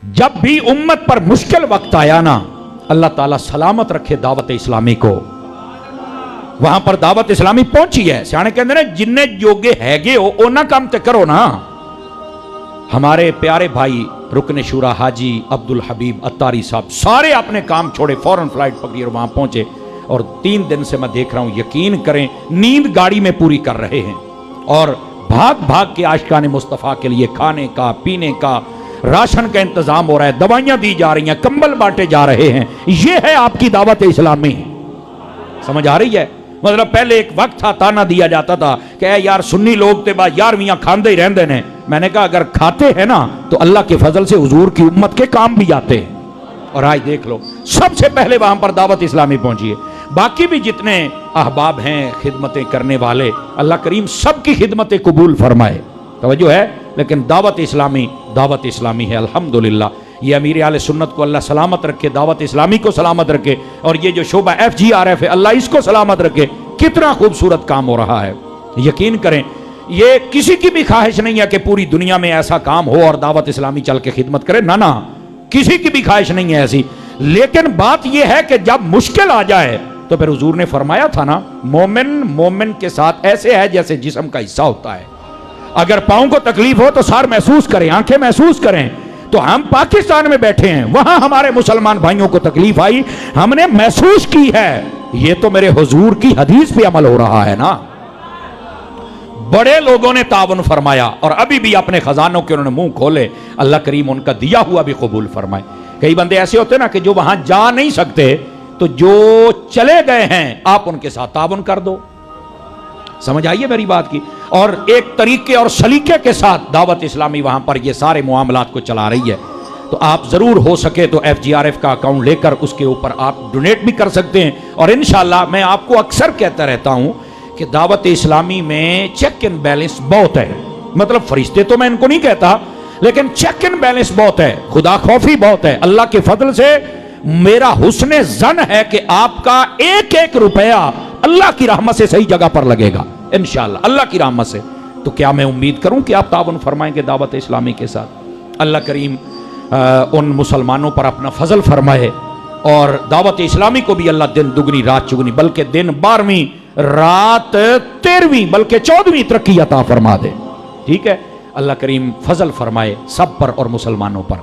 जब भी उम्मत पर मुश्किल वक्त आया ना, अल्लाह ताला सलामत रखे दावत इस्लामी को। वहां पर दावत इस्लामी पहुंची है। सियाने कहते ने जिन्ने जोगे हैगे हो ओना काम ते करो ना। हमारे प्यारे भाई रुकने शुरा हाजी अब्दुल हबीब अत्तारी साहब सारे अपने काम छोड़े, फौरन फ्लाइट पकड़ी और वहां पहुंचे। और 3 दिन से मैं देख रहा हूं, यकीन करें नींद गाड़ी में पूरी कर रहे हैं और भाग भाग के आशिकाने मुस्तफ़ा के लिए खाने का, पीने का, राशन का इंतजाम हो रहा है, दवाइयां दी जा रही हैं, कंबल बांटे जा रहे हैं। ये है आपकी दावत इस्लामी। समझ आ रही है? मतलब पहले एक वक्त था, ताना दिया जाता था कि यार सुन्नी लोग ते बा 11वीं खांदे ही रहते ने। मैंने कहा अगर खाते हैं ना तो अल्लाह के फजल से हुजूर की उम्मत के काम भी आते हैं। और आज देख लो, सबसे पहले वहां पर दावत इस्लामी पहुंची है। बाकी भी जितने अहबाब हैं, खिदमतें करने वाले, अल्लाह करीम सबकी खिदमतें कबूल फरमाए। तवज्जो है? लेकिन दावत इस्लामी है। अल्हम्दुलिल्लाह, ये अमीर आले सुन्नत को अल्लाह सलामत रखे, दावत इस्लामी को सलामत रखे, और ये जो शोबा FGRF है अल्लाह इसको सलामत रखे। कितना खूबसूरत काम हो रहा है। यकीन करें, ये किसी की भी ख्वाहिश नहीं है कि पूरी दुनिया में ऐसा काम हो और दावत इस्लामी चल के खिदमत करे। ना ना, किसी की भी ख्वाहिश नहीं है ऐसी। लेकिन बात यह है कि जब मुश्किल आ जाए तो फिर हुजूर ने फरमाया था ना, मोमिन के साथ ऐसे है जैसे जिस्म का हिस्सा होता है। अगर पांव को तकलीफ हो तो सार महसूस करें, आंखें महसूस करें। तो हम पाकिस्तान में बैठे हैं, वहां हमारे मुसलमान भाइयों को तकलीफ आई, हमने महसूस की है। ये तो मेरे हुजूर की हदीस पे अमल हो रहा है ना। बड़े लोगों ने तावन फरमाया और अभी भी अपने खजानों के उन्होंने मुंह खोले। अल्लाह करीम उनका दिया हुआ भी कबूल फरमाए। कई बंदे ऐसे होते ना कि जो वहां जा नहीं सकते, तो जो चले गए हैं आप उनके साथ तावन कर दो। समझ आइए मेरी बात की। और एक तरीके और सलीके के साथ दावत इस्लामी वहां पर ये सारे मामलात को चला रही है। तो आप जरूर हो सके तो FGRF का अकाउंट लेकर उसके ऊपर आप डोनेट भी कर सकते हैं। और इंशाल्लाह मैं आपको अक्सर कहता रहता हूं कि दावत इस्लामी में चेक एंड बैलेंस बहुत है। मतलब फरिश्ते तो मैं इनको नहीं कहता, लेकिन चेक एंड बैलेंस बहुत है, खुदा खौफी बहुत है। अल्लाह के फजल से मेरा हुस्ने जन है कि आपका एक एक रुपया अल्लाह की रहमत से सही जगह पर लगेगा इंशाअल्लाह, अल्लाह की रहमत से। तो क्या मैं उम्मीद करूं कि आप तावन फरमाएंगे दावत इस्लामी के साथ। अल्लाह करीम उन मुसलमानों पर अपना फजल फरमाए और दावत इस्लामी को भी अल्लाह दिन दुगनी रात चुगनी, बल्कि दिन 12वीं रात 13वीं बल्कि 14वीं तरक्की अता फरमा दे। ठीक है? अल्लाह करीम फजल फरमाए सब पर और मुसलमानों पर।